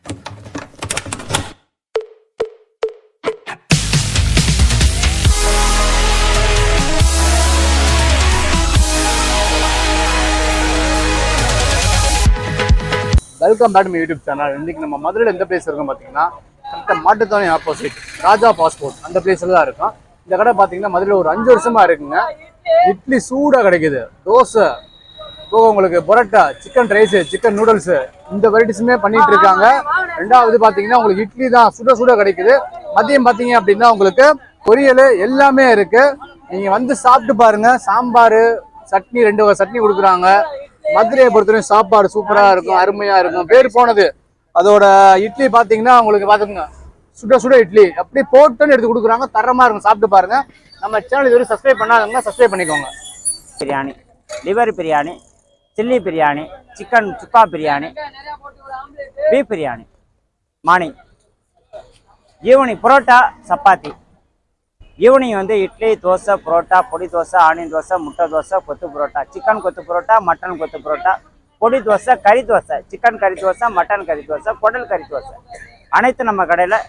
Welcome back to YouTube channel. இன்னைக்கு நம்ம மதுரையில் எந்த பிளேஸ் இருக்கோம் பார்த்தீங்கன்னா, கரெக்டாக மாட்டுத்தாவணி ஆப்போசிட் ராஜா பாஸ்போர்ட் அந்த பிளேஸில் தான் இருக்கும். இந்த கடை பார்த்தீங்கன்னா மதுரையில் ஒரு 5 வருஷமா இருக்குங்க. இட்லி சூடாக கிடைக்குது, தோசை போக உங்களுக்கு parotta, chicken rice, chicken noodles இந்த வெரைட்டிஸுமே பண்ணிட்டு இருக்காங்க. ரெண்டாவது பார்த்தீங்கன்னா உங்களுக்கு இட்லி தான் சுட சுட கிடைக்குது. மதியம் பார்த்தீங்க அப்படின்னா உங்களுக்கு பொரியல் எல்லாமே இருக்கு. நீங்கள் வந்து சாப்பிட்டு பாருங்க. சாம்பார், சட்னி 2 வகை சட்னி கொடுக்குறாங்க. மதுரையை பொறுத்தவரைக்கும் சாப்பாடு சூப்பரா இருக்கும், அருமையா இருக்கும், பேர் போனது. அதோட இட்லி பாத்தீங்கன்னா உங்களுக்கு பாத்துக்கோங்க, சுட சுட இட்லி அப்படி போட்டுன்னு எடுத்து கொடுக்குறாங்க, தரமா இருக்கும். சாப்பிட்டு பாருங்க. நம்ம சேனல் இதுவரை சப்ஸ்கிரைப் பண்ணாதவங்க சப்ஸ்கிரைப் பண்ணிக்கோங்க. Biryani, liver biryani, chilli biryani, chicken chukka biryani, beef biryani, morning. Evening parotta, chapati. Evening வந்து இட்லி, தோசை, புரோட்டா, பொடி தோசை, ஆனியன் தோசை, முட்டை தோசை, கொத்து புரோட்டா, சிக்கன் கொத்து புரோட்டா, மட்டன் கொத்து புரோட்டா, பொடி தோசை, கறி தோசை, சிக்கன் கறி தோசை, மட்டன் கறி தோசை, குடல் கறி தோசை, அனைத்து நம்ம கடையில்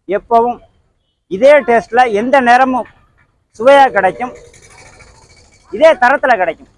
எப்பவும் இதே டேஸ்ட்டில் எந்த நேரமும் சுவையாக கிடைக்கும், இதே தரத்தில் கிடைக்கும்.